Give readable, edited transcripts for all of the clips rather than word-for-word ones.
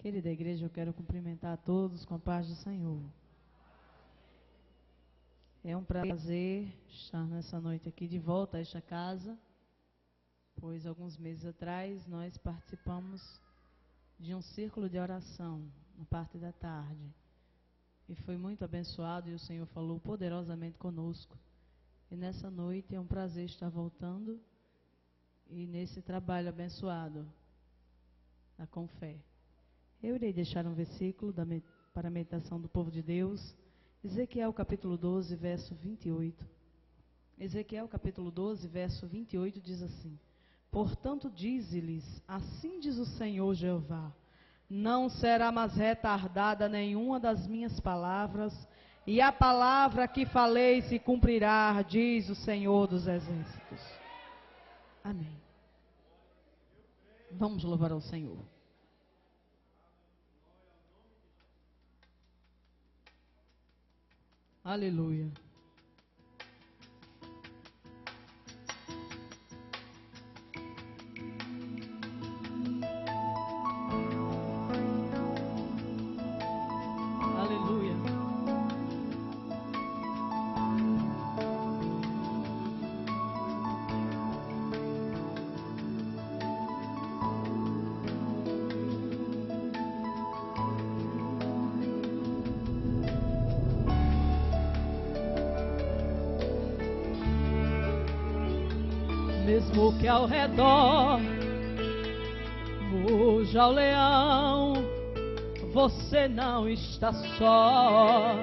Querida igreja, eu quero cumprimentar a todos com a paz do Senhor. É um prazer estar nessa noite aqui de volta a esta casa, pois alguns meses atrás nós participamos de um círculo de oração na parte da tarde. E foi muito abençoado e o Senhor falou poderosamente conosco. E nessa noite é um prazer estar voltando e nesse trabalho abençoado, com fé. Eu irei deixar um versículo para a meditação do povo de Deus. Ezequiel capítulo 12, verso 28. Ezequiel capítulo 12, verso 28 diz assim: Portanto dize-lhes, assim diz o Senhor Jeová, não será mais retardada nenhuma das minhas palavras, e a palavra que falei se cumprirá, diz o Senhor dos Exércitos. Amém. Vamos louvar ao Senhor. Aleluia. Aleluia. Mesmo que ao redor ruja o leão, você não está só,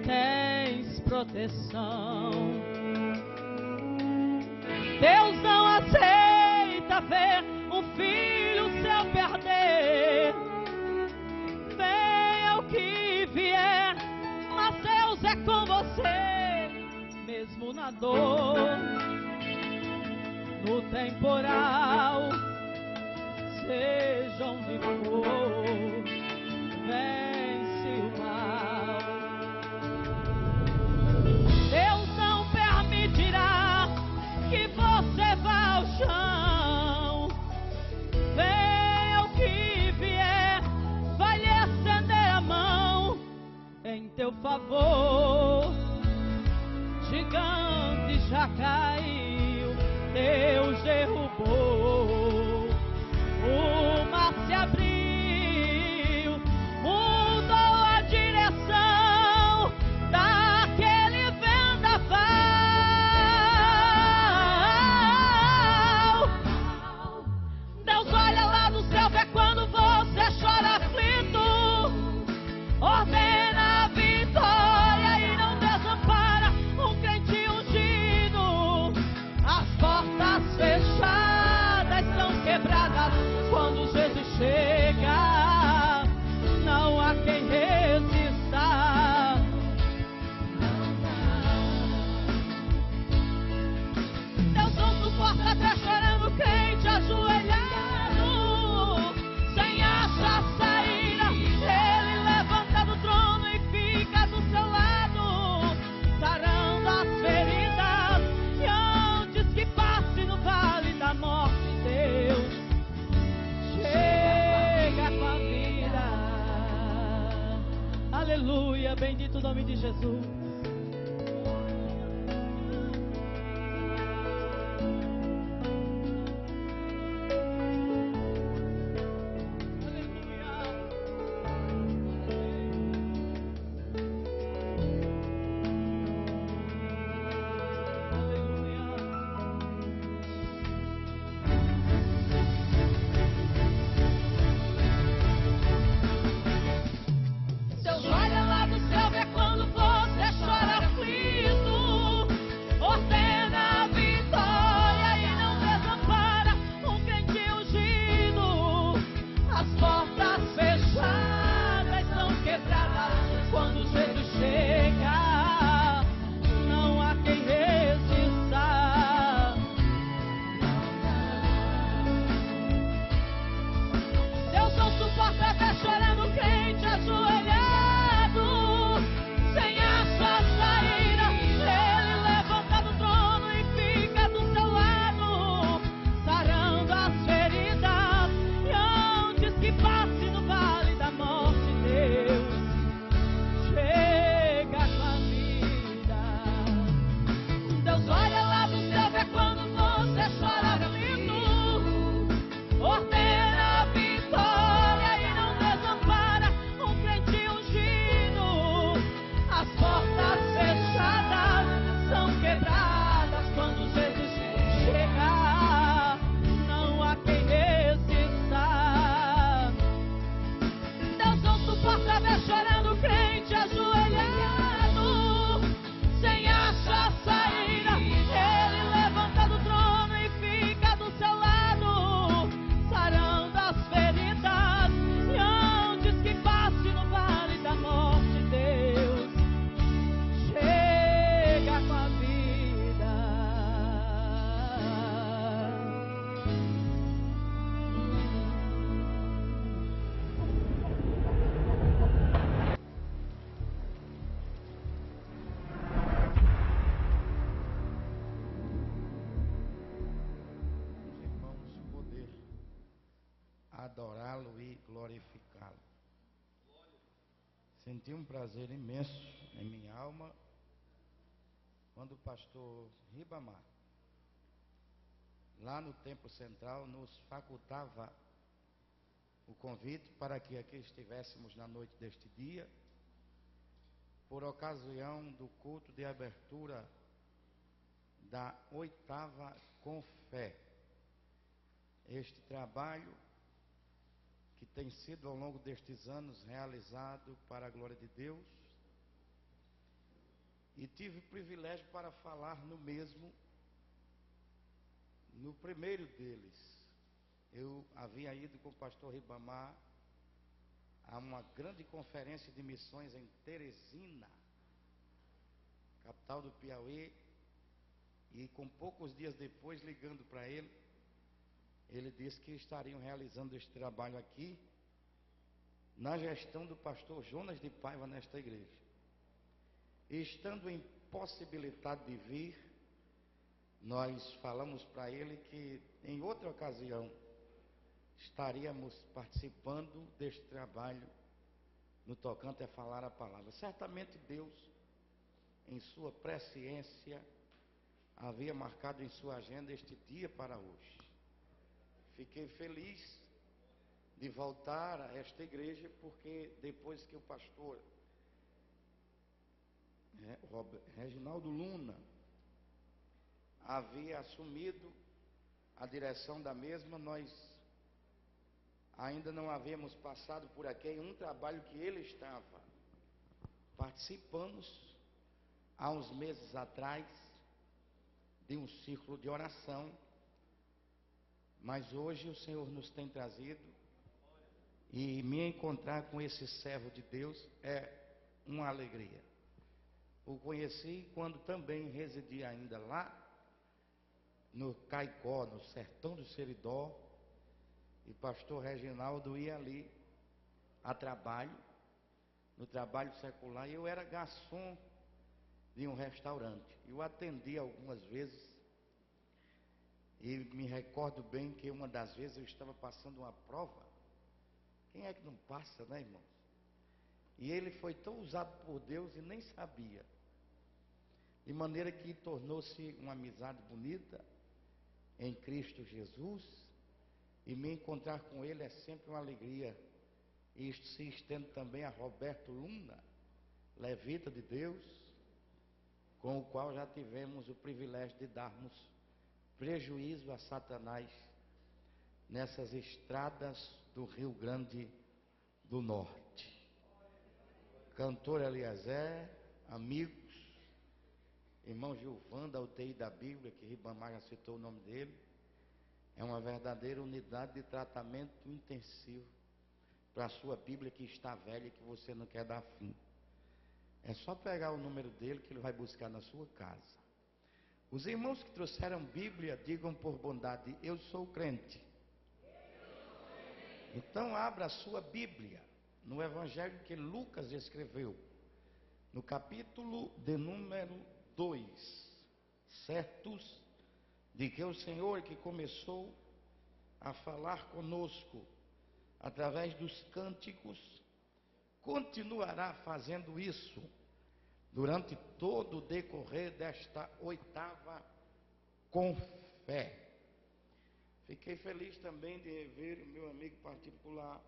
tens proteção. Deus não aceita ver um filho seu perder. Venha o que vier, mas Deus é com você, mesmo na dor. No temporal, seja onde for, vence o mal. Deus não permitirá que você vá ao chão. Venha o que vier, vai lhe estender a mão em teu favor. Gigante já caiu, Deus derrubou, o mar se abriu, mudou a direção daquele vendaval. Deus olha lá do céu, vê quando você chora aflito, ordena a vitória e não desampara um crente ungido. As portas fechadas são quebradas quando Jesus chega. Não há quem resista. Deus não suporta até chorando crente ajoelhado, sem achar saída. Ele levanta do trono e fica do seu lado, sarando as feridas. E antes que passe no vale da morte, Deus chega com a vida. Aleluia, bendito o nome de Jesus. Deus olha lá do céu, vê quando você adorá-lo e glorificá-lo. Senti um prazer imenso em minha alma quando o pastor Ribamar, lá no Templo Central, nos facultava o convite para que aqui estivéssemos na noite deste dia, por ocasião do culto de abertura da 8ª Com Fé. Este trabalho que tem sido ao longo destes anos realizado para a glória de Deus, e tive o privilégio para falar no mesmo, no primeiro deles. Eu havia ido com o pastor Ribamar a uma grande conferência de missões em Teresina, capital do Piauí, e com poucos dias depois, ligando para ele, ele disse que estariam realizando este trabalho aqui, na gestão do pastor Jonas de Paiva, nesta igreja. E estando impossibilitado de vir, nós falamos para ele que em outra ocasião estaríamos participando deste trabalho no tocante a falar a palavra. Certamente Deus, em sua presciência, havia marcado em sua agenda este dia para hoje. Fiquei feliz de voltar a esta igreja, porque depois que o pastor Reginaldo Luna havia assumido a direção da mesma, nós ainda não havíamos passado por aqui em um trabalho que ele estava. Participamos há uns meses atrás de um círculo de oração, mas hoje o Senhor nos tem trazido, e me encontrar com esse servo de Deus é uma alegria. O conheci quando também residia ainda lá no Caicó, no sertão do Seridó, e pastor Reginaldo ia ali a trabalho, no trabalho secular, e eu era garçom de um restaurante. Eu atendi algumas vezes, e me recordo bem que uma das vezes eu estava passando uma prova. Quem é que não passa, né, irmãos? E ele foi tão usado por Deus e nem sabia, de maneira que tornou-se uma amizade bonita em Cristo Jesus, e me encontrar com ele é sempre uma alegria. E isto se estende também a Roberto Luna, levita de Deus, com o qual já tivemos o privilégio de darmos prejuízo a Satanás nessas estradas do Rio Grande do Norte. Cantor Eliezer, amigos, irmão Gilvan da UTI da Bíblia, que Ribamar já citou o nome dele, é uma verdadeira unidade de tratamento intensivo para a sua Bíblia que está velha e que você não quer dar fim. É só pegar o número dele que ele vai buscar na sua casa. Os irmãos que trouxeram Bíblia, digam por bondade: eu sou crente. Então abra a sua Bíblia no Evangelho que Lucas escreveu, no capítulo de número 2, certos de que o Senhor que começou a falar conosco através dos cânticos, continuará fazendo isso durante todo o decorrer desta 8ª Com Fé. Fiquei feliz também de rever o meu amigo particular,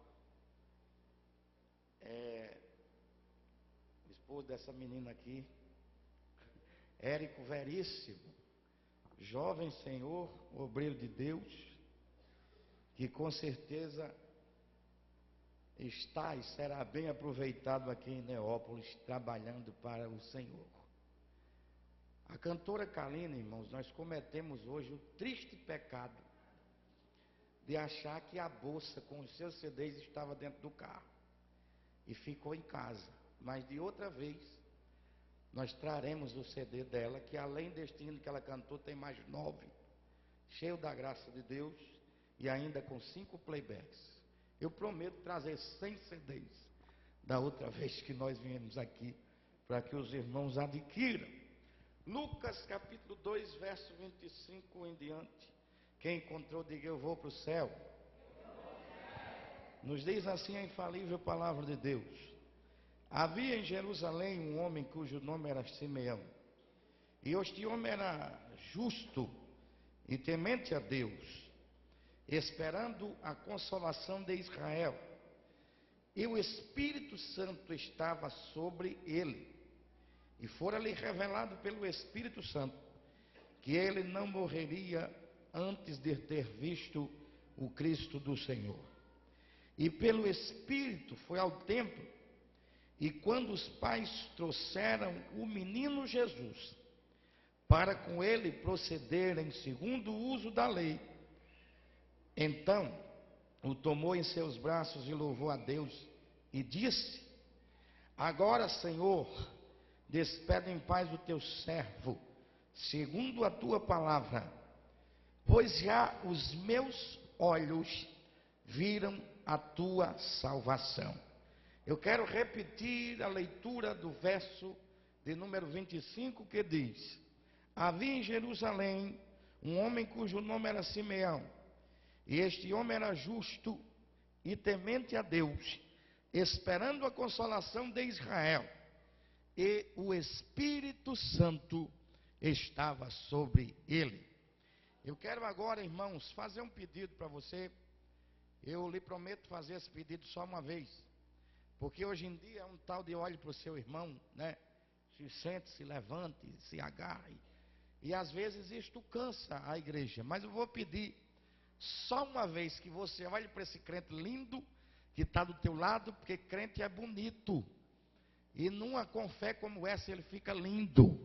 o esposo dessa menina aqui, Érico Veríssimo, jovem senhor, obreiro de Deus, que com certeza está e será bem aproveitado aqui em Neópolis, trabalhando para o Senhor. A cantora Kalina, irmãos, nós cometemos hoje o triste pecado de achar que a bolsa com os seus CDs estava dentro do carro e ficou em casa. Mas de outra vez, nós traremos o CD dela, que além deste hino que ela cantou, tem mais 9, cheio da graça de Deus, e ainda com 5 playbacks. Eu prometo trazer 100 CDs da outra vez que nós viemos aqui, para que os irmãos adquiram. Lucas capítulo 2, verso 25 em diante. Quem encontrou, diga: eu vou para o céu. Nos diz assim a infalível palavra de Deus: havia em Jerusalém um homem cujo nome era Simeão, e este homem era justo e temente a Deus, esperando a consolação de Israel. E o Espírito Santo estava sobre ele, e fora-lhe revelado pelo Espírito Santo que ele não morreria antes de ter visto o Cristo do Senhor. E pelo Espírito foi ao templo, e quando os pais trouxeram o menino Jesus, para com ele procederem segundo o uso da lei, então o tomou em seus braços e louvou a Deus, e disse: agora, Senhor, despede em paz o teu servo, segundo a tua palavra, pois já os meus olhos viram a tua salvação. Eu quero repetir a leitura do verso de número 25, que diz: havia em Jerusalém um homem cujo nome era Simeão, e este homem era justo e temente a Deus, esperando a consolação de Israel, e o Espírito Santo estava sobre ele. Eu quero agora, irmãos, fazer um pedido para você. Eu lhe prometo fazer esse pedido só uma vez, porque hoje em dia é um tal de olhe para o seu irmão, né? Se sente, se levante, se agarre, e às vezes isto cansa a igreja. Mas eu vou pedir só uma vez que você olhe para esse crente lindo que está do teu lado, porque crente é bonito, e numa com fé como essa ele fica lindo,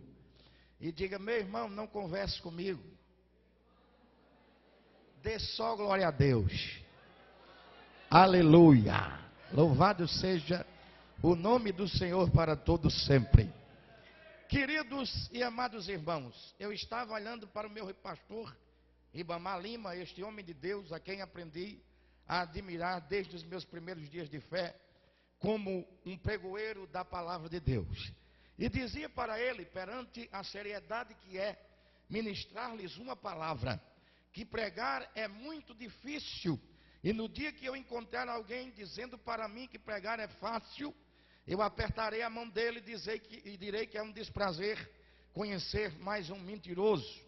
e diga: meu irmão, não converse comigo. Dê só glória a Deus. Aleluia. Louvado seja o nome do Senhor para todos sempre. Queridos e amados irmãos, eu estava olhando para o meu pastor Ribamar Lima, este homem de Deus a quem aprendi a admirar desde os meus primeiros dias de fé, como um pregoeiro da palavra de Deus. E dizia para ele, perante a seriedade que é ministrar-lhes uma palavra, que pregar é muito difícil, e no dia que eu encontrar alguém dizendo para mim que pregar é fácil, eu apertarei a mão dele e direi que é um desprazer conhecer mais um mentiroso,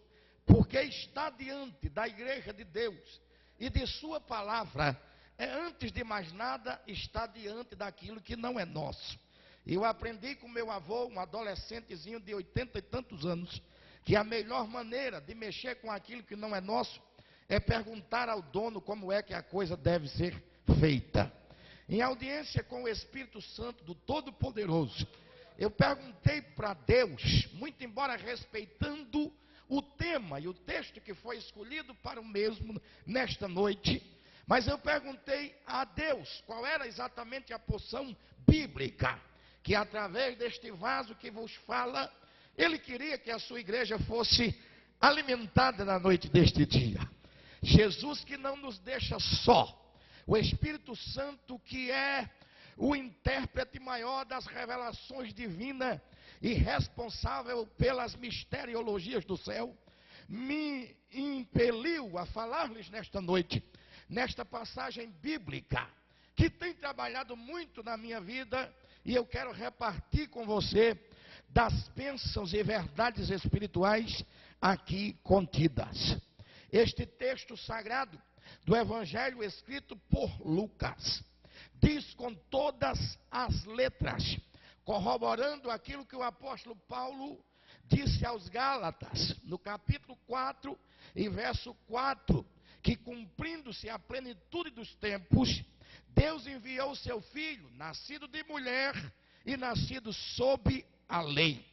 porque estar diante da igreja de Deus e de sua palavra é, antes de mais nada, estar diante daquilo que não é nosso. Eu aprendi com meu avô, um adolescentezinho de 80 e tantos anos, que a melhor maneira de mexer com aquilo que não é nosso é perguntar ao dono como é que a coisa deve ser feita. Em audiência com o Espírito Santo do Todo-Poderoso, eu perguntei para Deus, muito embora respeitando o tema e o texto que foi escolhido para o mesmo nesta noite, mas eu perguntei a Deus qual era exatamente a porção bíblica que, através deste vaso que vos fala, Ele queria que a sua igreja fosse alimentada na noite deste dia. Jesus que não nos deixa só, o Espírito Santo que é o intérprete maior das revelações divinas e responsável pelas misteriologias do céu, me impeliu a falar-lhes nesta noite, nesta passagem bíblica, que tem trabalhado muito na minha vida, e eu quero repartir com você das bênçãos e verdades espirituais aqui contidas. Este texto sagrado do Evangelho escrito por Lucas diz com todas as letras, corroborando aquilo que o apóstolo Paulo disse aos Gálatas, no capítulo 4 e verso 4, que cumprindo-se a plenitude dos tempos, Deus enviou o seu Filho, nascido de mulher e nascido sob a lei.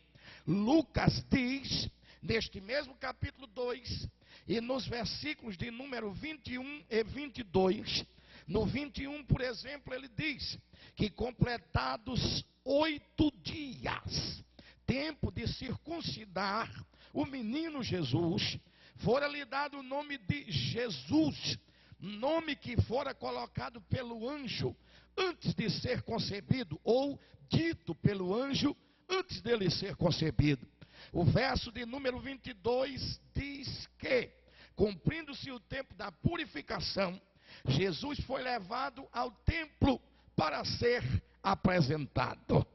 Lucas diz, neste mesmo capítulo 2, e nos versículos de número 21 e 22, no 21, por exemplo, ele diz que completados 8 dias, tempo de circuncidar o menino Jesus, fora-lhe dado o nome de Jesus, nome que fora colocado pelo anjo antes de ser concebido, ou dito pelo anjo antes dele ser concebido. O verso de número 22 diz que, cumprindo-se o tempo da purificação, Jesus foi levado ao templo para ser apresentado.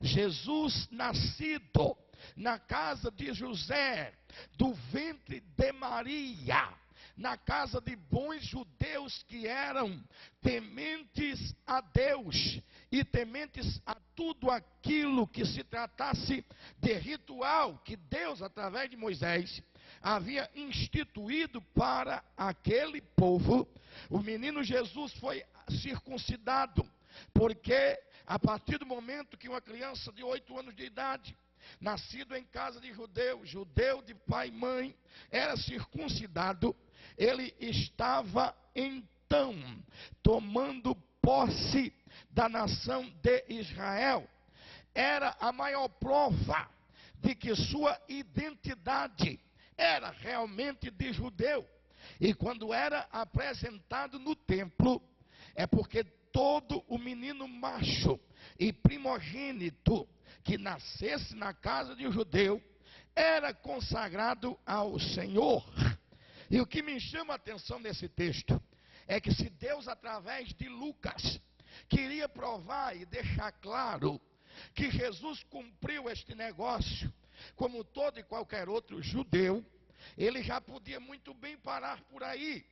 Jesus, nascido na casa de José, do ventre de Maria, na casa de bons judeus que eram tementes a Deus e tementes a tudo aquilo que se tratasse de ritual que Deus, através de Moisés, havia instituído para aquele povo. O menino Jesus foi circuncidado, porque a partir do momento que uma criança de 8 anos de idade, nascido em casa de judeu de pai e mãe, era circuncidado, ele estava então tomando posse da nação de Israel. Era a maior prova de que sua identidade era realmente de judeu. E quando era apresentado no templo, é porque todo o menino macho e primogênito que nascesse na casa de um judeu era consagrado ao Senhor. E o que me chama a atenção nesse texto é que se Deus, através de Lucas, queria provar e deixar claro que Jesus cumpriu este negócio como todo e qualquer outro judeu, ele já podia muito bem parar por aí,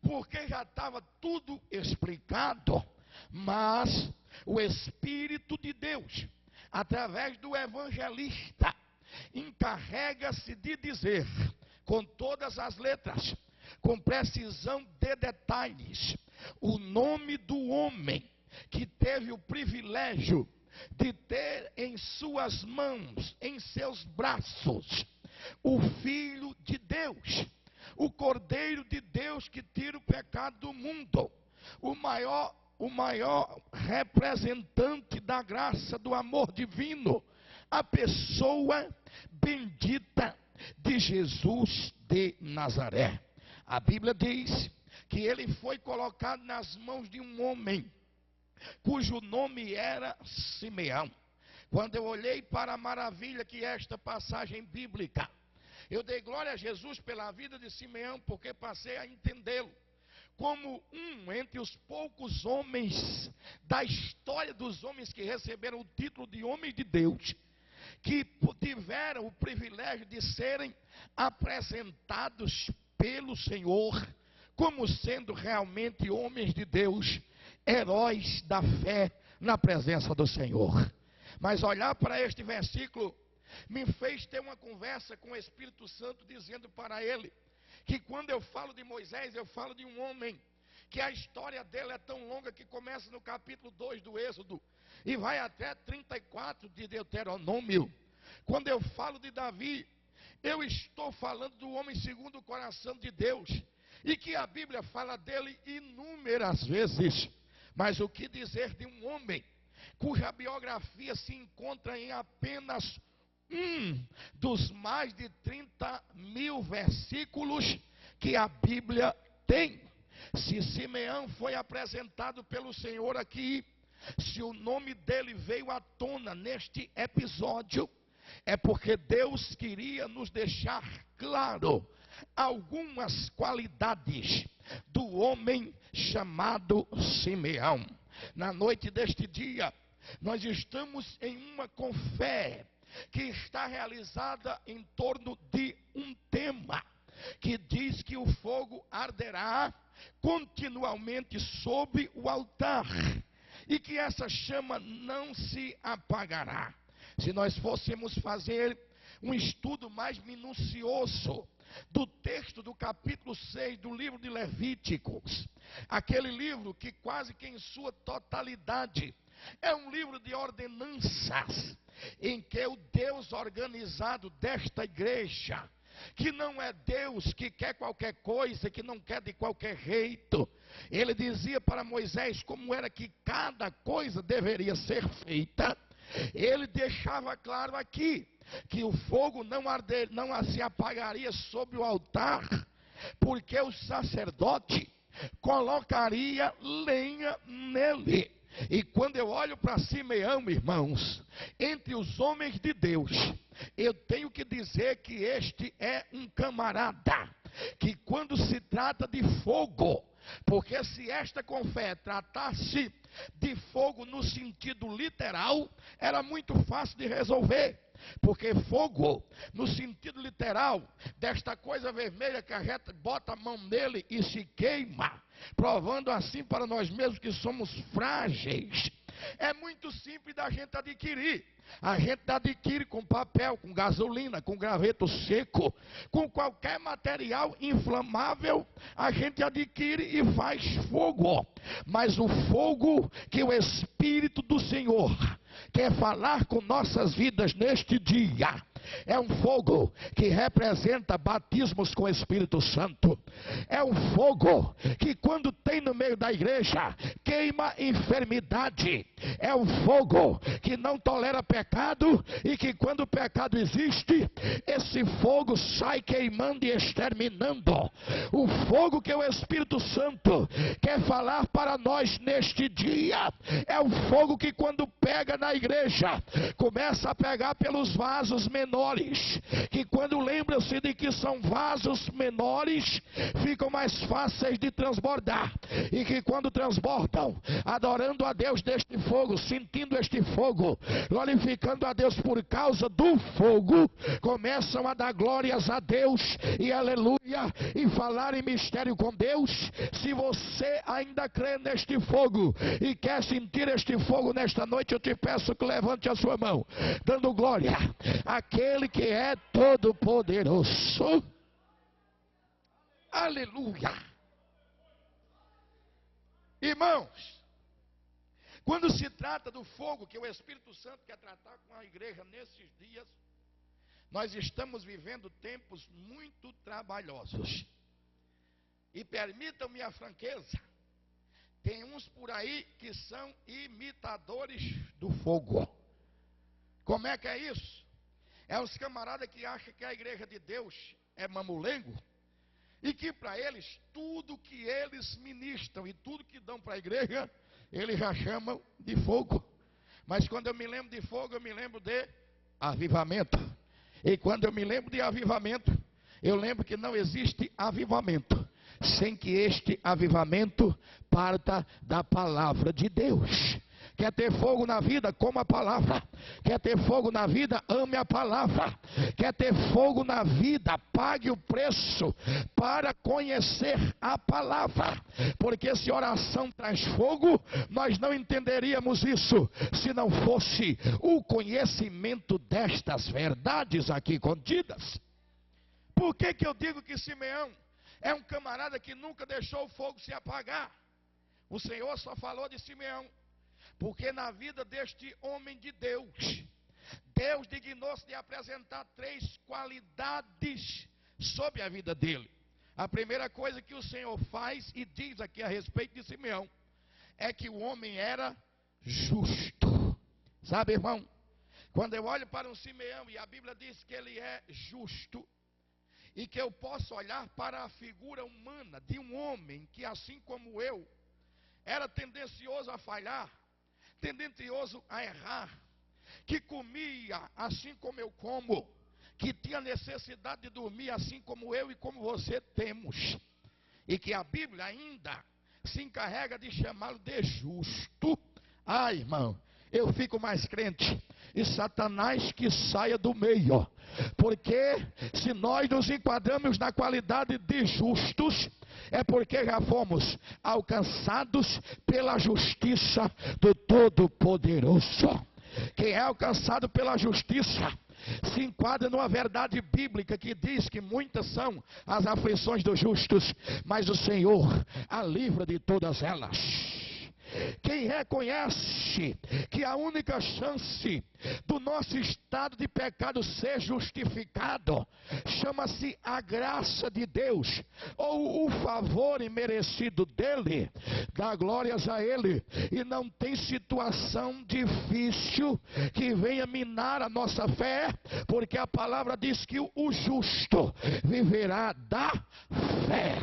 porque já estava tudo explicado. Mas o Espírito de Deus, através do evangelista, encarrega-se de dizer, com todas as letras, com precisão de detalhes, o nome do homem que teve o privilégio de ter em suas mãos, em seus braços, o Filho de Deus, o Cordeiro de Deus que tira o pecado do mundo, o maior representante da graça, do amor divino, a pessoa bendita de Jesus de Nazaré. A Bíblia diz que ele foi colocado nas mãos de um homem cujo nome era Simeão. Quando eu olhei para a maravilha que é esta passagem bíblica, eu dei glória a Jesus pela vida de Simeão, porque passei a entendê-lo como um entre os poucos homens da história dos homens que receberam o título de homem de Deus, que tiveram o privilégio de serem apresentados pelo Senhor como sendo realmente homens de Deus, heróis da fé na presença do Senhor. Mas olhar para este versículo me fez ter uma conversa com o Espírito Santo, dizendo para ele que quando eu falo de Moisés, eu falo de um homem que a história dele é tão longa que começa no capítulo 2 do Êxodo e vai até 34 de Deuteronômio. Quando eu falo de Davi, eu estou falando do homem segundo o coração de Deus, e que a Bíblia fala dele inúmeras vezes. Mas o que dizer de um homem cuja biografia se encontra em apenas um dos mais de 30.000 versículos que a Bíblia tem? Se Simeão foi apresentado pelo Senhor aqui, se o nome dele veio à tona neste episódio, é porque Deus queria nos deixar claro algumas qualidades do homem chamado Simeão. Na noite deste dia, nós estamos em uma confé que está realizada em torno de um tema que diz que o fogo arderá continuamente sobre o altar e que essa chama não se apagará. Se nós fôssemos fazer um estudo mais minucioso do texto do capítulo 6 do livro de Levíticos, aquele livro que quase que em sua totalidade é um livro de ordenanças, em que o Deus organizado desta igreja, que não é Deus que quer qualquer coisa, que não quer de qualquer jeito, ele dizia para Moisés como era que cada coisa deveria ser feita. Ele deixava claro aqui que o fogo não se apagaria sobre o altar, porque o sacerdote colocaria lenha nele. E quando eu olho para Simeão, irmãos, entre os homens de Deus, eu tenho que dizer que este é um camarada que, quando se trata de fogo, Porque se esta com fé tratasse de fogo no sentido literal, era muito fácil de resolver. Porque fogo, no sentido literal, desta coisa vermelha que a gente bota a mão nele e se queima, provando assim para nós mesmos que somos frágeis, é muito simples da gente adquirir. A gente adquire com papel, com gasolina, com graveto seco, com qualquer material inflamável, a gente adquire e faz fogo. Mas o fogo que o Espírito do Senhor quer falar com nossas vidas neste dia, é um fogo que representa batismos com o Espírito Santo. É um fogo que quando tem no meio da igreja, queima enfermidade. É um fogo que não tolera pecado e que quando o pecado existe, esse fogo sai queimando e exterminando. O fogo que o Espírito Santo quer falar para nós neste dia, é um fogo que quando pega na igreja, começa a pegar pelos vasos menores, que quando lembram-se de que são vasos menores, ficam mais fáceis de transbordar, e que quando transbordam, adorando a Deus deste fogo, sentindo este fogo, glorificando a Deus por causa do fogo, começam a dar glórias a Deus, e aleluia, e falar em mistério com Deus. Se você ainda crê neste fogo, e quer sentir este fogo nesta noite, eu te peço que levante a sua mão, dando glória àquele que é todo poderoso. Aleluia. Irmãos, quando se trata do fogo que o Espírito Santo quer tratar com a igreja nesses dias, nós estamos vivendo tempos muito trabalhosos. E permitam-me a franqueza, tem uns por aí que são imitadores do fogo. Como é que é isso? É os camaradas que acham que a igreja de Deus é mamulengo, e que para eles, tudo que eles ministram e tudo que dão para a igreja, eles já chamam de fogo. Mas quando eu me lembro de fogo, eu me lembro de avivamento. E quando eu me lembro de avivamento, eu lembro que não existe avivamento sem que este avivamento parta da palavra de Deus. Quer ter fogo na vida? Coma a palavra. Quer ter fogo na vida? Ame a palavra. Quer ter fogo na vida? Pague o preço para conhecer a palavra. Porque se oração traz fogo, nós não entenderíamos isso se não fosse o conhecimento destas verdades aqui contidas. Por que eu digo que Simeão é um camarada que nunca deixou o fogo se apagar? O Senhor só falou de Simeão porque na vida deste homem de Deus, Deus dignou-se de apresentar 3 qualidades sobre a vida dele. A primeira coisa que o Senhor faz e diz aqui a respeito de Simeão é que o homem era justo. Sabe, irmão, quando eu olho para um Simeão e a Bíblia diz que ele é justo, e que eu posso olhar para a figura humana de um homem que, assim como eu, era tendencioso a falhar, tendencioso a errar, que comia assim como eu como, que tinha necessidade de dormir assim como eu e como você temos, e que a Bíblia ainda se encarrega de chamá-lo de justo. Ah, irmão, eu fico mais crente, e Satanás que saia do meio, porque se nós nos enquadramos na qualidade de justos, é porque já fomos alcançados pela justiça do Todo-Poderoso. Quem é alcançado pela justiça se enquadra numa verdade bíblica que diz que muitas são as aflições dos justos, mas o Senhor a livra de todas elas. Quem reconhece que a única chance do nosso estado de pecado ser justificado chama-se a graça de Deus, ou o favor imerecido dele, dá glórias a ele, e não tem situação difícil que venha minar a nossa fé, porque a palavra diz que o justo viverá da fé.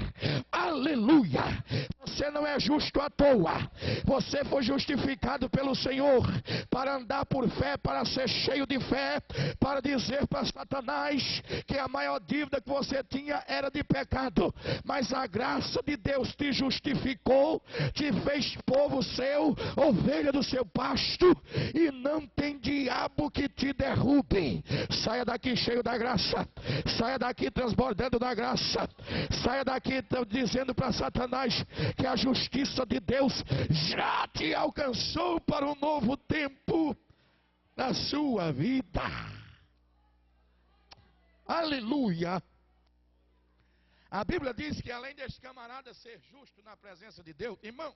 Aleluia! Você não é justo à toa. Você foi justificado pelo Senhor para andar por fé, para ser cheio de fé, para dizer para Satanás que a maior dívida que você tinha era de pecado. Mas a graça de Deus te justificou, te fez povo seu, ovelha do seu pasto, e não tem diabo que te derrube. Saia daqui cheio da graça, saia daqui transbordando da graça, saia daqui dizendo para Satanás que a justiça de Deus já te alcançou para um novo tempo na sua vida. Aleluia. A Bíblia diz que além desse camarada ser justo na presença de Deus, irmão,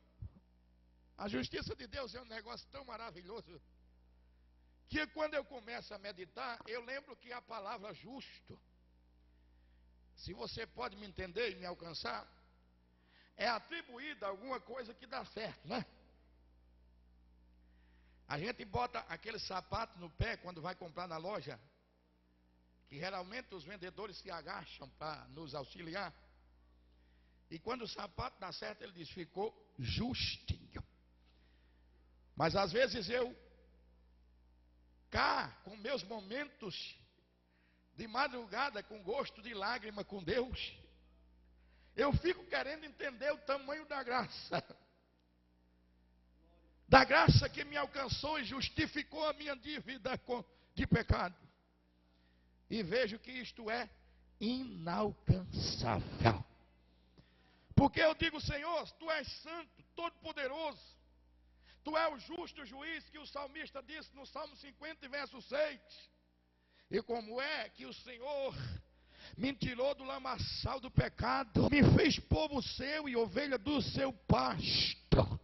a justiça de Deus é um negócio tão maravilhoso, que quando eu começo a meditar, eu lembro que a palavra justo, se você pode me entender e me alcançar, é atribuída a alguma coisa que dá certo, né? A gente bota aquele sapato no pé quando vai comprar na loja, que geralmente os vendedores se agacham para nos auxiliar. E quando o sapato dá certo, ele diz, ficou justinho. Mas às vezes eu, cá, com meus momentos de madrugada, com gosto de lágrima com Deus, eu fico querendo entender o tamanho da graça. Da graça que me alcançou e justificou a minha dívida de pecado. E vejo que isto é inalcançável. Porque eu digo, Senhor, Tu és santo, todo-poderoso. Tu és o justo juiz que o salmista disse no Salmo 50, verso 6. E como é que o Senhor me tirou do lamaçal do pecado, me fez povo seu e ovelha do seu pasto,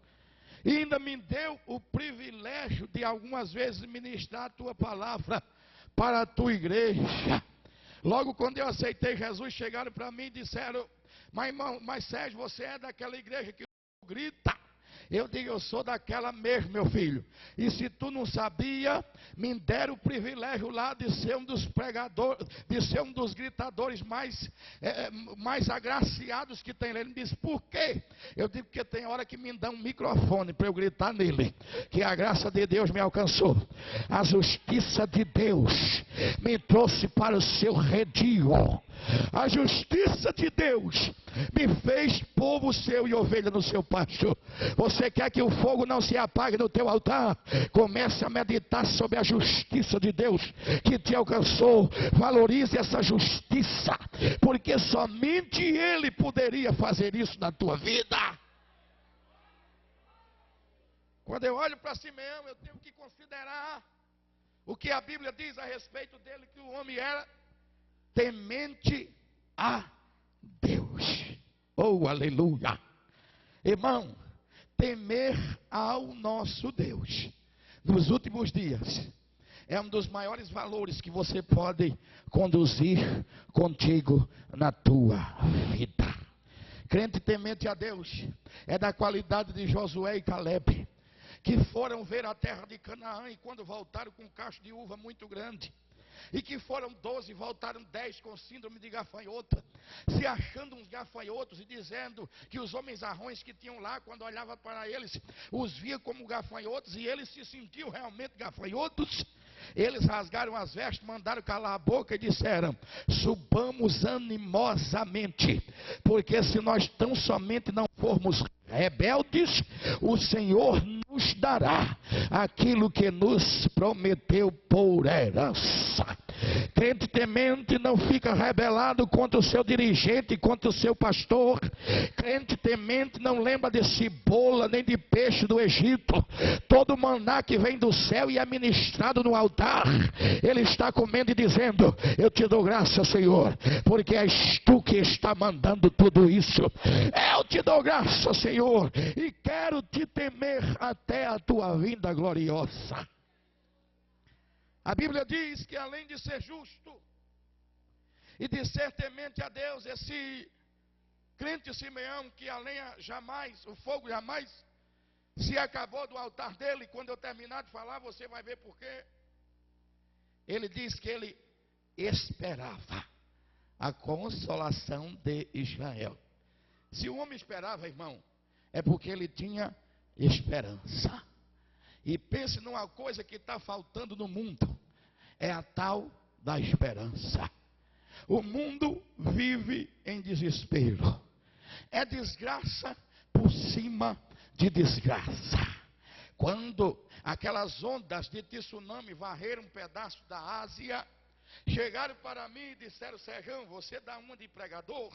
e ainda me deu o privilégio de algumas vezes ministrar a Tua palavra para a Tua igreja. Logo quando eu aceitei Jesus, chegaram para mim e disseram, mas Sérgio, você é daquela igreja que grita? Eu digo, eu sou daquela mesmo, meu filho. E se tu não sabia, me deram o privilégio lá de ser um dos pregadores, de ser um dos gritadores mais agraciados que tem. Ele me disse, por quê? Eu digo, porque tem hora que me dá um microfone para eu gritar nele, que a graça de Deus me alcançou. A justiça de Deus me trouxe para o seu redil. A justiça de Deus me fez povo seu e ovelha no seu pasto. Você quer que o fogo não se apague no teu altar? Comece a meditar sobre a justiça de Deus que te alcançou. Valorize essa justiça, porque somente Ele poderia fazer isso na tua vida. Quando eu olho para Simeão, eu tenho que considerar o que a Bíblia diz a respeito dele, que o homem era temente a Deus. Oh, aleluia. Irmão, temer ao nosso Deus nos últimos dias é um dos maiores valores que você pode conduzir contigo na tua vida. Crente temente a Deus é da qualidade de Josué e Caleb, que foram ver a terra de Canaã e quando voltaram com um cacho de uva muito grande, e que foram 12, voltaram 10 com síndrome de gafanhoto, se achando uns gafanhotos e dizendo que os homens arrões que tinham lá, quando olhava para eles, os via como gafanhotos, e eles se sentiam realmente gafanhotos. Eles rasgaram as vestes, mandaram calar a boca e disseram, subamos animosamente, porque se nós tão somente não formos rebeldes, o Senhor nos dará aquilo que nos prometeu por herança. Crente temente não fica rebelado contra o seu dirigente, contra o seu pastor. Crente temente não lembra de cebola nem de peixe do Egito. Todo maná que vem do céu e é ministrado no altar, ele está comendo e dizendo, eu te dou graça, Senhor, porque és tu que está mandando tudo isso. Eu te dou graça, Senhor, e quero te temer até a tua vinda gloriosa. A Bíblia diz que além de ser justo e de ser temente a Deus, esse crente Simeão, que a lenha jamais, o fogo jamais se acabou do altar dele. Quando eu terminar de falar, você vai ver por quê. Ele diz que ele esperava a consolação de Israel. Se o homem esperava, irmão, é porque ele tinha esperança. E pense numa coisa que está faltando no mundo, é a tal da esperança. O mundo vive em desespero, é desgraça por cima de desgraça. Quando aquelas ondas de tsunami varreram um pedaço da Ásia, chegaram para mim e disseram: Serrão, você dá uma de pregador?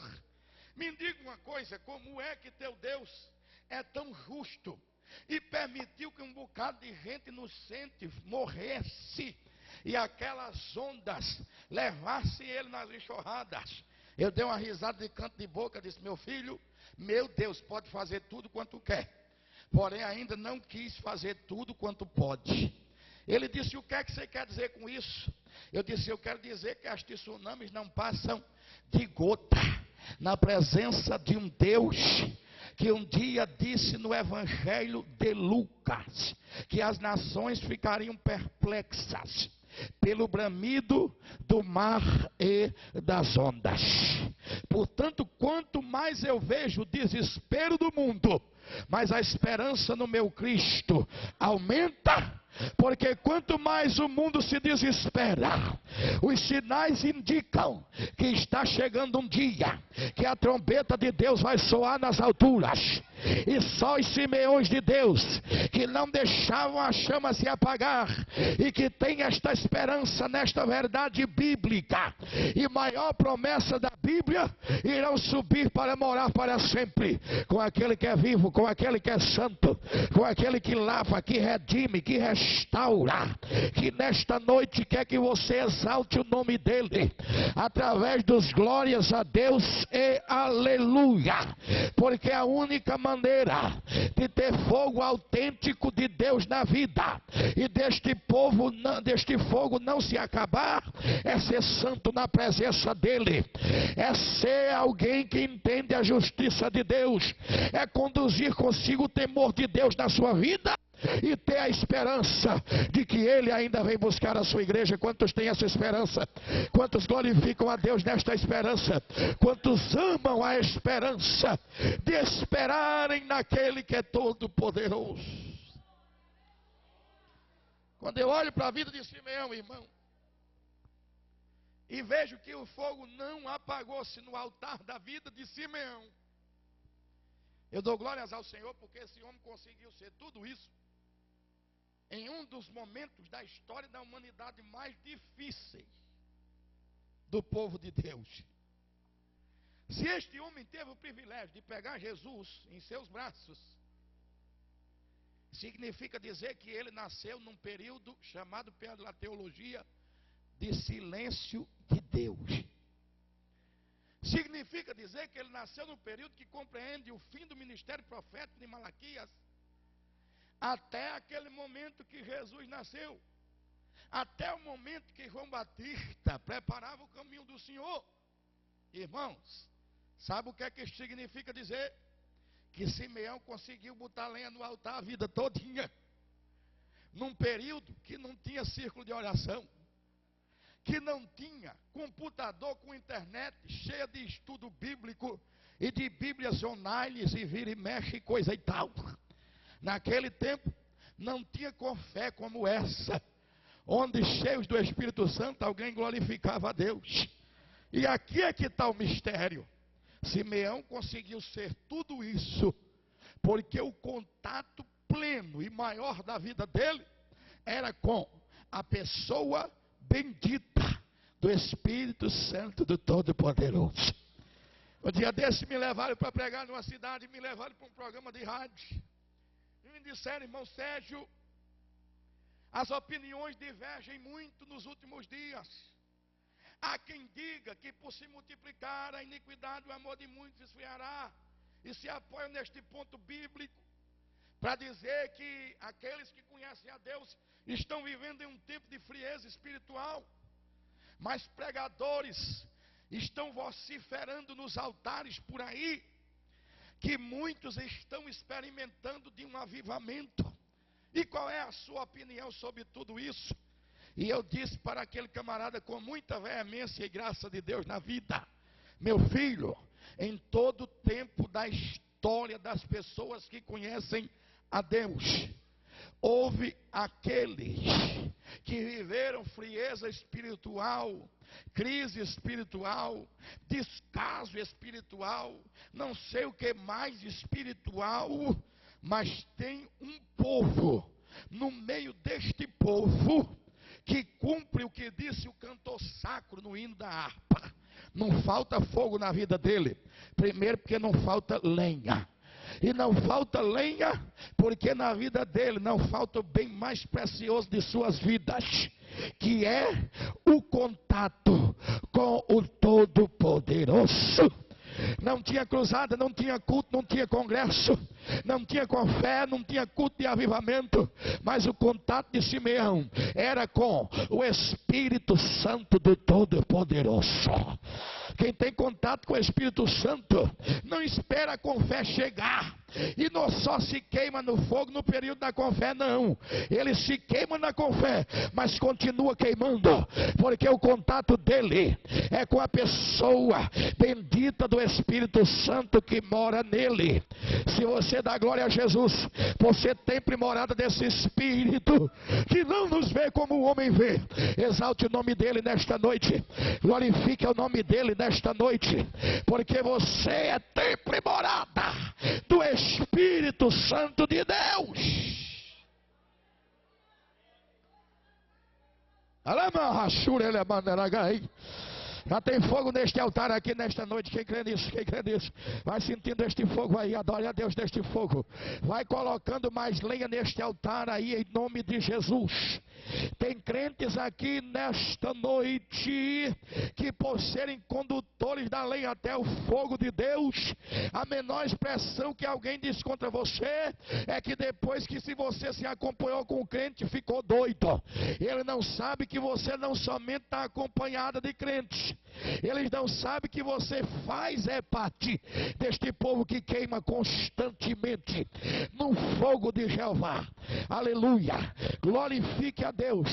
Me diga uma coisa, como é que teu Deus é tão justo e permitiu que um bocado de gente inocente morresse e aquelas ondas levassem ele nas enxurradas? Eu dei uma risada de canto de boca, disse: meu filho, meu Deus pode fazer tudo quanto quer, porém ainda não quis fazer tudo quanto pode. Ele disse: o que é que você quer dizer com isso? Eu disse: eu quero dizer que as tsunamis não passam de gota na presença de um Deus que um dia disse no Evangelho de Lucas que as nações ficariam perplexas pelo bramido do mar e das ondas. Portanto, quanto mais eu vejo o desespero do mundo, mais a esperança no meu Cristo aumenta. Porque quanto mais o mundo se desespera, os sinais indicam que está chegando um dia que a trombeta de Deus vai soar nas alturas, e só os Simeões de Deus que não deixavam a chama se apagar e que tem esta esperança nesta verdade bíblica e maior promessa da Bíblia, irão subir para morar para sempre com aquele que é vivo, com aquele que é santo, com aquele que lava, que redime, que restaura. Que nesta noite quer que você exalte o nome dele através dos glórias a Deus e aleluia, porque a única maneira de ter fogo autêntico de Deus na vida e deste fogo não se acabar é ser santo na presença dele, é ser alguém que entende a justiça de Deus, é conduzir consigo o temor de Deus na sua vida e ter a esperança de que ele ainda vem buscar a sua igreja. Quantos têm essa esperança? Quantos glorificam a Deus nesta esperança? Quantos amam a esperança de esperarem naquele que é todo poderoso? Quando eu olho para a vida de Simeão, irmão, e vejo que o fogo não apagou-se no altar da vida de Simeão, eu dou glórias ao Senhor, porque esse homem conseguiu ser tudo isso em um dos momentos da história da humanidade mais difíceis do povo de Deus. Se este homem teve o privilégio de pegar Jesus em seus braços, significa dizer que ele nasceu num período chamado pela teologia de silêncio de Deus. Significa dizer que ele nasceu num período que compreende o fim do ministério profético de Malaquias até aquele momento que Jesus nasceu, até o momento que João Batista preparava o caminho do Senhor. Irmãos, sabe o que é que isso significa dizer? Que Simeão conseguiu botar lenha no altar a vida todinha, num período que não tinha círculo de oração, que não tinha computador com internet cheia de estudo bíblico e de bíblias online e vira e mexe coisa e tal. Naquele tempo não tinha fé como essa, onde cheios do Espírito Santo alguém glorificava a Deus. E aqui é que está o mistério. Simeão conseguiu ser tudo isso porque o contato pleno e maior da vida dele era com a pessoa bendita do Espírito Santo do Todo-Poderoso. Um dia desse me levaram para pregar numa cidade, me levaram para um programa de rádio e me disseram: irmão Sérgio, as opiniões divergem muito nos últimos dias. Há quem diga que por se multiplicar a iniquidade, o amor de muitos esfriará, e se apoiam neste ponto bíblico para dizer que aqueles que conhecem a Deus estão vivendo em um tempo de frieza espiritual. Mas pregadores estão vociferando nos altares por aí que muitos estão experimentando de um avivamento. E qual é a sua opinião sobre tudo isso? E eu disse para aquele camarada com muita veemência e graça de Deus na vida: meu filho, em todo o tempo da história das pessoas que conhecem a Deus. Houve aqueles que viveram frieza espiritual, crise espiritual, descaso espiritual, não sei o que mais espiritual, mas tem um povo no meio deste povo que cumpre o que disse o cantor sacro no hino da harpa. Não falta fogo na vida dele. Primeiro porque não falta lenha. E não falta lenha porque na vida dele não falta o bem mais precioso de suas vidas, que é o contato com o Todo-Poderoso. Não tinha cruzada, não tinha culto, não tinha congresso, não tinha com fé, não tinha culto de avivamento, mas o contato de Simeão era com o Espírito Santo do Todo-Poderoso. Quem tem contato com o Espírito Santo não espera a confé chegar e não só se queima no fogo no período da confé, não. Ele se queima na confé, mas continua queimando, porque o contato dele é com a pessoa bendita do Espírito Santo que mora nele. Se você dá glória a Jesus, você tem primorada desse Espírito que não nos vê como o homem vê. Exalte o nome dele nesta noite, glorifique o nome dele nesta noite, porque você é templo e morada do Espírito Santo de Deus. Já tem fogo neste altar aqui nesta noite. Quem crê nisso? Quem crê nisso? Vai sentindo este fogo aí. Adore a Deus neste fogo. Vai colocando mais lenha neste altar aí em nome de Jesus. Tem crentes aqui nesta noite que, por serem condutores da lenha até o fogo de Deus, a menor expressão que alguém diz contra você é que depois que se você se acompanhou com o crente, ficou doido. Ele não sabe que você não somente está acompanhada de crentes, eles não sabem que você faz parte deste povo que queima constantemente no fogo de Jeová. Aleluia, glorifique a Deus,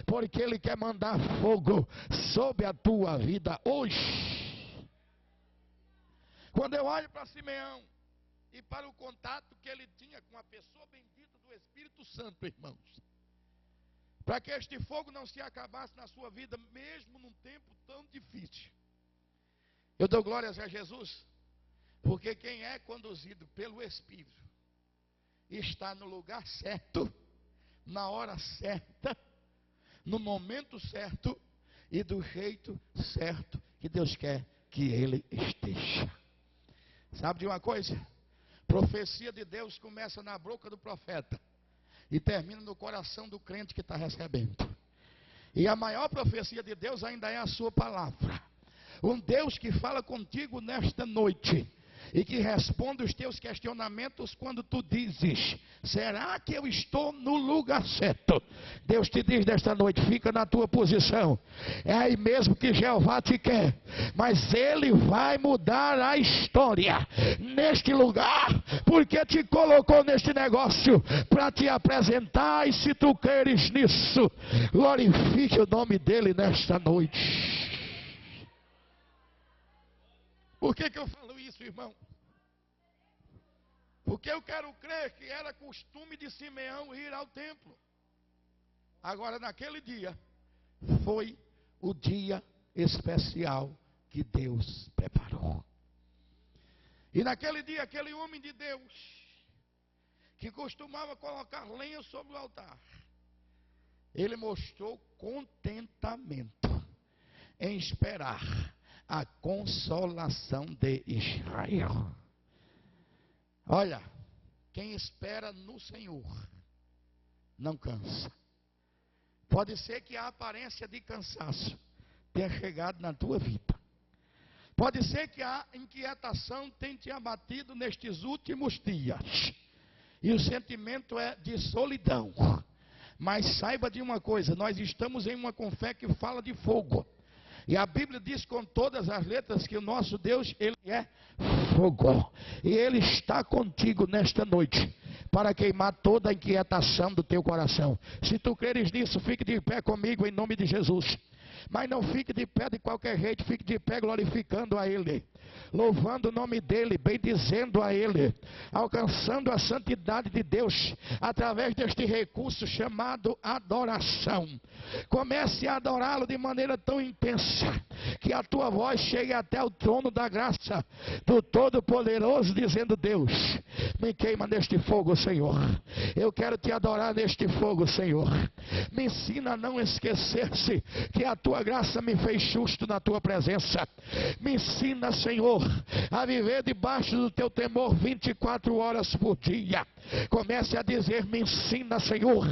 porque Ele quer mandar fogo sobre a tua vida hoje. Quando eu olho para Simeão e para o contato que ele tinha com a pessoa bendita do Espírito Santo, irmãos, para que este fogo não se acabasse na sua vida, mesmo num tempo tão difícil, eu dou glórias a Jesus, porque quem é conduzido pelo Espírito está no lugar certo, na hora certa, no momento certo e do jeito certo que Deus quer que ele esteja. Sabe de uma coisa? Profecia de Deus começa na boca do profeta e termina no coração do crente que está recebendo. E a maior profecia de Deus ainda é a sua palavra. Um Deus que fala contigo nesta noite e que responde os teus questionamentos quando tu dizes: será que eu estou no lugar certo? Deus te diz nesta noite: fica na tua posição. É aí mesmo que Jeová te quer, mas Ele vai mudar a história neste lugar, porque te colocou neste negócio para te apresentar. E se tu queres nisso, glorifique o nome dEle nesta noite. Por que eu falo isso, irmão? Porque eu quero crer que era costume de Simeão ir ao templo. Agora, naquele dia, foi o dia especial que Deus preparou. E naquele dia, aquele homem de Deus, que costumava colocar lenha sobre o altar, ele mostrou contentamento em esperar a consolação de Israel. Olha, quem espera no Senhor não cansa. Pode ser que a aparência de cansaço tenha chegado na tua vida. Pode ser que a inquietação tenha te abatido nestes últimos dias. E o sentimento é de solidão. Mas saiba de uma coisa: nós estamos em uma confé que fala de fogo. E a Bíblia diz com todas as letras que o nosso Deus, Ele é fogo. E Ele está contigo nesta noite para queimar toda a inquietação do teu coração. Se tu creres nisso, fique de pé comigo em nome de Jesus. Mas não fique de pé de qualquer jeito, fique de pé glorificando a Ele, louvando o nome dEle, bendizendo a Ele, alcançando a santidade de Deus, através deste recurso chamado adoração. Comece a adorá-lo de maneira tão intensa, que a tua voz chegue até o trono da graça do Todo-Poderoso, dizendo: Deus, me queima neste fogo, Senhor. Eu quero te adorar neste fogo, Senhor. Me ensina a não esquecer-se que a tua graça me fez justo na tua presença. Me ensina, Senhor, a viver debaixo do teu temor 24 horas por dia. Comece a dizer: me ensina, Senhor,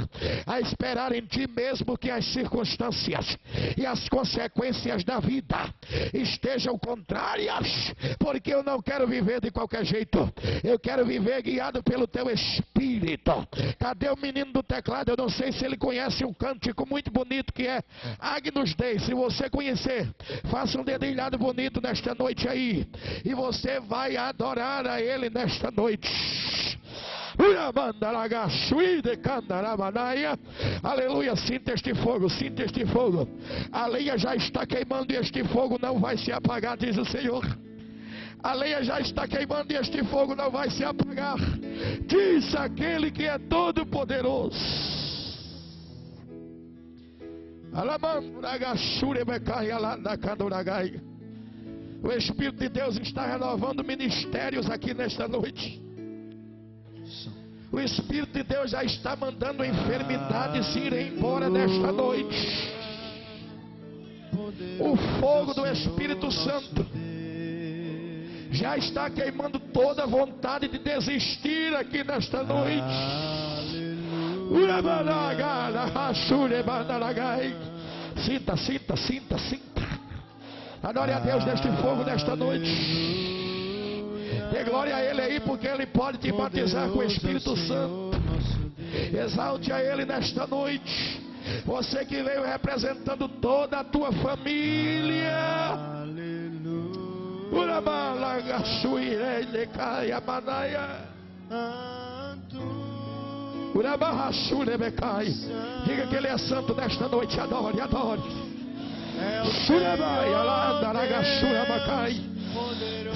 a esperar em ti mesmo que as circunstâncias e as consequências da vida estejam contrárias, porque eu não quero viver de qualquer jeito. Eu quero viver guiado pelo teu Espírito. Cadê o menino do teclado? Eu não sei se ele conhece um cântico muito bonito que é Agnus Dei. Se você conhecer, faça um dedilhado bonito nesta noite aí, e você vai adorar a Ele nesta noite. Aleluia, sinta este fogo, sinta este fogo. A lenha já está queimando e este fogo não vai se apagar, diz o Senhor. A lenha já está queimando e este fogo não vai se apagar, diz aquele que é todo poderoso. O Espírito de Deus está renovando ministérios aqui nesta noite. O Espírito de Deus já está mandando enfermidades irem embora nesta noite. O fogo do Espírito Santo já está queimando toda a vontade de desistir aqui nesta noite. Sinta, sinta, sinta, sinta. Adore a Deus neste fogo nesta noite. Dê glória a Ele aí, porque Ele pode te batizar com o Espírito Santo. Exalte a Ele nesta noite. Você que veio representando toda a tua família. Diga que Ele é santo nesta noite. Adore, adore.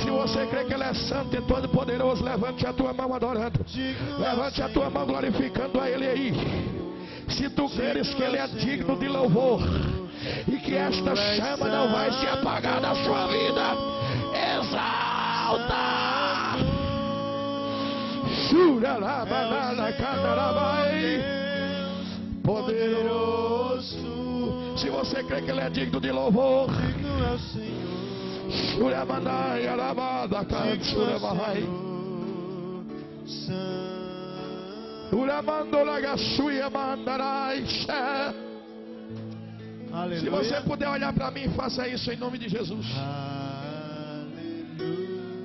Se você crê que Ele é santo e todo poderoso, levante a tua mão adorando. Levante a tua mão glorificando a Ele aí. Se tu creres que Ele é digno de louvor e que esta chama não vai se apagar da sua vida, exalta. Poderoso. Se você crê que Ele é digno de louvor, digno é o Senhor. Shuramanai alabada cansuramai. Uramandoragashuia mandarai. Se você puder olhar para mim, faça isso em nome de Jesus.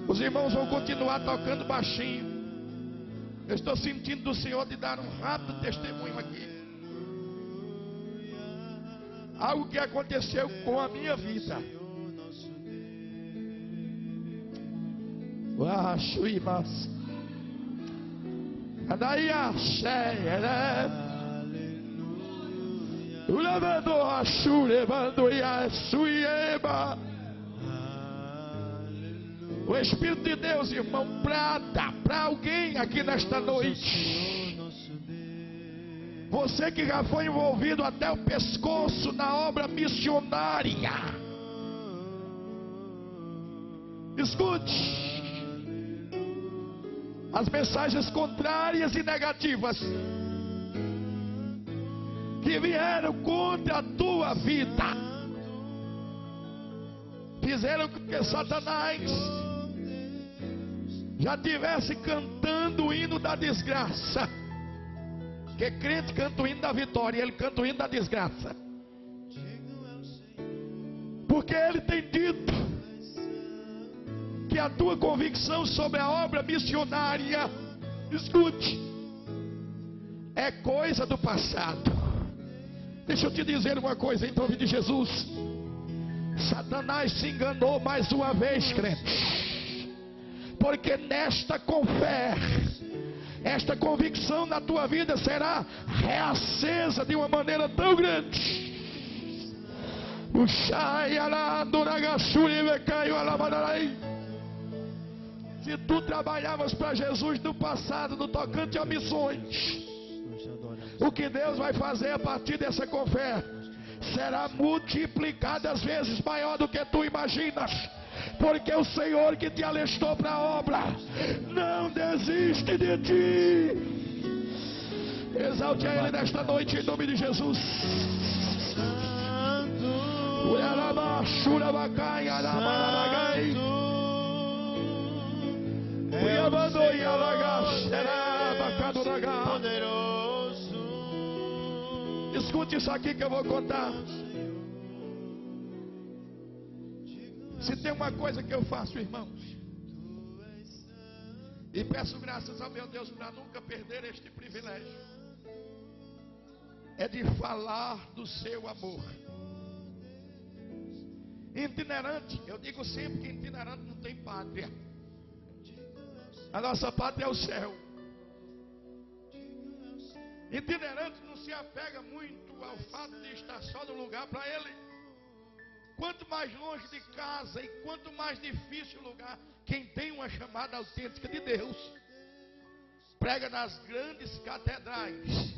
Os irmãos vão continuar tocando baixinho. Eu estou sentindo do Senhor de dar um rápido testemunho aqui. Algo que aconteceu com a minha vida. O Espírito de Deus, irmão, para alguém aqui nesta noite. Você que já foi envolvido até o pescoço na obra missionária. Escute. As mensagens contrárias e negativas que vieram contra a tua vida fizeram com que Satanás já estivesse cantando o hino da desgraça. Porque crente canta o hino da vitória, ele canta o hino da desgraça. Porque ele tem dito que a tua convicção sobre a obra missionária, escute, é coisa do passado. Deixa eu te dizer uma coisa em nome de Jesus. Satanás se enganou mais uma vez, crente. Porque nesta com fé, esta convicção na tua vida será reacesa de uma maneira tão grande Se tu trabalhavas para Jesus no passado, no tocante a missões, o que Deus vai fazer a partir dessa conversa será multiplicadas vezes maior do que tu imaginas, porque o Senhor que te alistou para a obra não desiste de ti. Exalte a Ele nesta noite em nome de Jesus. Escute isso aqui que eu vou contar. Se tem uma coisa que eu faço, irmãos, e peço graças ao meu Deus para nunca perder este privilégio, é de falar do seu amor. Itinerante, eu digo sempre que itinerante não tem pátria. A nossa pátria é o céu. Itinerante não se apega muito ao fato de estar só no lugar para ele. Quanto mais longe de casa e quanto mais difícil o lugar, quem tem uma chamada autêntica de Deus, prega nas grandes catedrais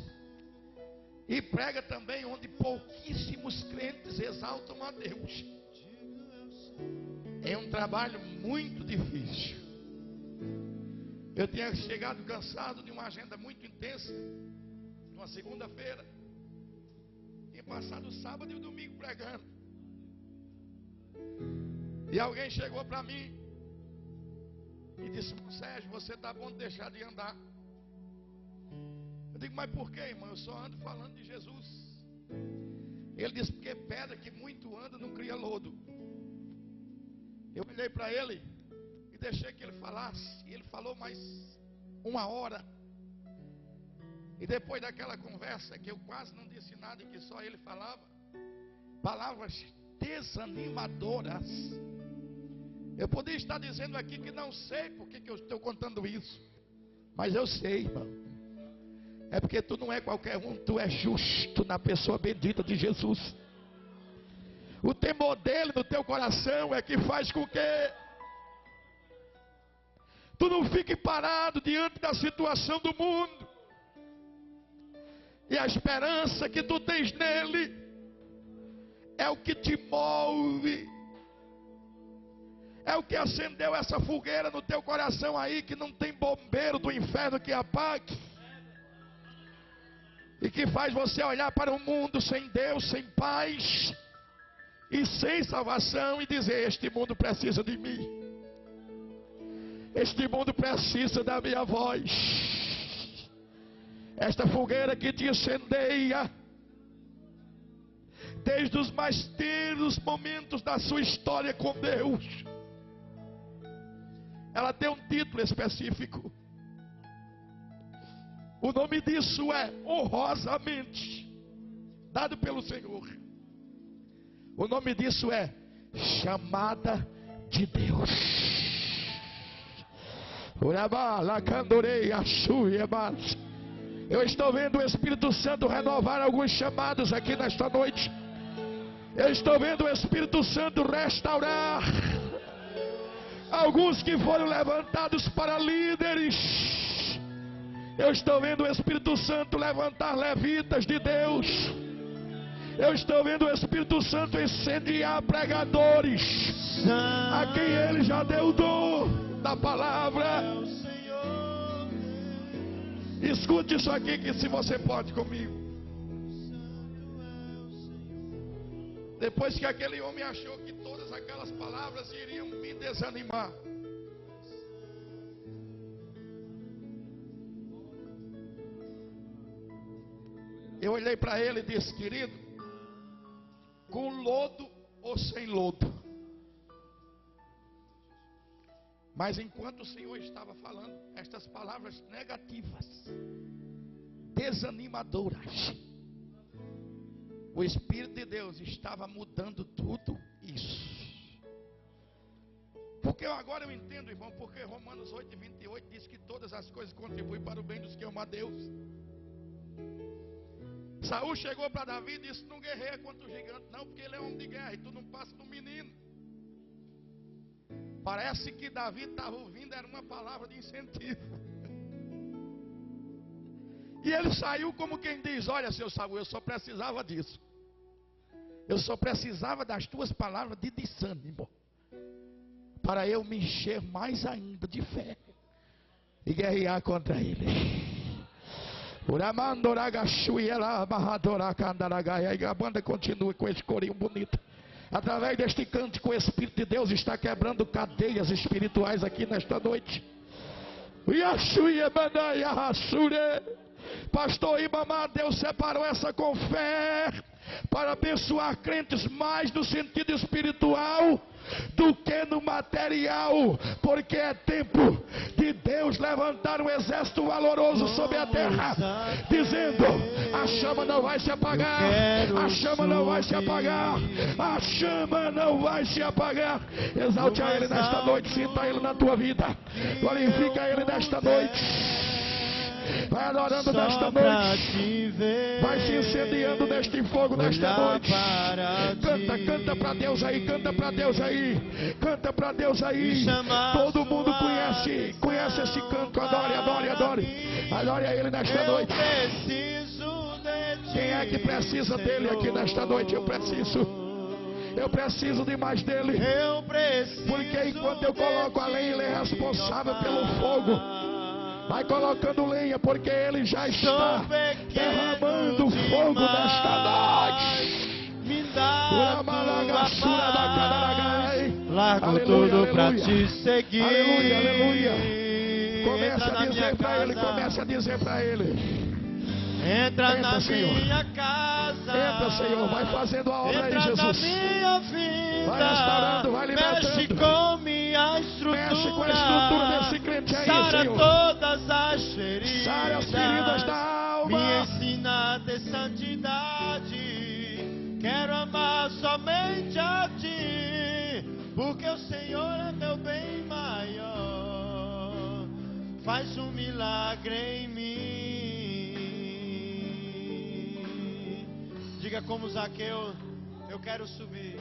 e prega também onde pouquíssimos crentes exaltam a Deus. É um trabalho muito difícil. Eu tinha chegado cansado de uma agenda muito intensa, numa segunda-feira, tinha passado o sábado e o domingo pregando, e alguém chegou para mim e disse: Sérgio, você está bom de deixar de andar. Eu digo: mas por quê, irmão? Eu só ando falando de Jesus. Ele disse: porque pedra que muito anda não cria lodo. Eu olhei para ele e deixei que ele falasse, e ele falou mais 1 hora. E depois daquela conversa, que eu quase não disse nada e que só ele falava, palavras desanimadoras. Eu podia estar dizendo aqui que não sei por que eu estou contando isso, mas eu sei, irmão. É porque tu não é qualquer um, tu é justo na pessoa bendita de Jesus. O temor dele no teu coração é que faz com que tu não fique parado diante da situação do mundo. E a esperança que tu tens nele é o que te move. É o que acendeu essa fogueira no teu coração aí, que não tem bombeiro do inferno que apague. E que faz você olhar para um mundo sem Deus, sem paz e sem salvação e dizer: este mundo precisa de mim. Este mundo precisa da minha voz. Esta fogueira que te incendeia desde os mais tenros momentos da sua história com Deus. Ela tem um título específico. O nome disso é honrosamente dado pelo Senhor. O nome disso é chamada de Deus. Eu estou vendo o Espírito Santo renovar alguns chamados aqui nesta noite. Eu estou vendo o Espírito Santo restaurar alguns que foram levantados para líderes. Eu estou vendo o Espírito Santo levantar levitas de Deus. Eu estou vendo o Espírito Santo incendiar pregadores a quem Ele já deu o dom da palavra. Escute isso aqui, que se você pode comigo. Depois que aquele homem achou que todas aquelas palavras iriam me desanimar, eu olhei para ele e disse: querido, com lodo ou sem lodo. Mas enquanto o Senhor estava falando estas palavras negativas, desanimadoras, o Espírito de Deus estava mudando tudo isso. Porque agora eu entendo, irmão, porque Romanos 8:28 diz que todas as coisas contribuem para o bem dos que amam a Deus. Saul chegou para Davi e disse: não guerreia contra o gigante não, porque ele é homem de guerra e tu não passa do menino. Parece que Davi estava ouvindo, era uma palavra de incentivo. E ele saiu como quem diz: olha, seu Saul, eu só precisava disso. Eu só precisava das tuas palavras de desânimo, para eu me encher mais ainda de fé e guerrear contra ele. E a banda continua com esse corinho bonito. Através deste cântico, o Espírito de Deus está quebrando cadeias espirituais aqui nesta noite. Pastor Ibamar, Deus separou essa com fé para abençoar crentes mais no sentido espiritual do que no material, porque é tempo de Deus levantar um exército valoroso sobre a terra, dizendo: a chama não vai se apagar, a chama não vai se apagar, a chama não vai se apagar. Exalte a Ele nesta noite, sinta Ele na tua vida, glorifica Ele nesta noite. Vai adorando nesta noite. Vai se incendiando neste fogo nesta noite. Canta para Deus aí, canta para Deus aí, canta para Deus aí. Todo mundo conhece esse canto. Adore, adore, adore. Adore a Ele nesta noite. Quem é que precisa dele aqui nesta noite? Eu preciso de mais dele. Porque enquanto eu coloco a lenha, Ele é responsável pelo fogo. Vai colocando lenha, porque Ele já está derramando fogo nesta noite. Me dá largo tudo pra te seguir. Aleluia, aleluia. Comece a dizer para Ele, comece a dizer para Ele. Entra na minha casa. Entra, Senhor, vai fazendo a obra aí, Jesus. Entra na minha vida. Vai restaurando, vai libertando. Mexe com minha estrutura. Mexe com a estrutura desse crente aí, Sara Senhor. todas as feridas. Sara as feridas da alma. Me ensina a ter santidade. Quero amar somente a Ti, porque o Senhor é meu bem maior. Faz um milagre em mim. Diga como Zaqueu: eu quero subir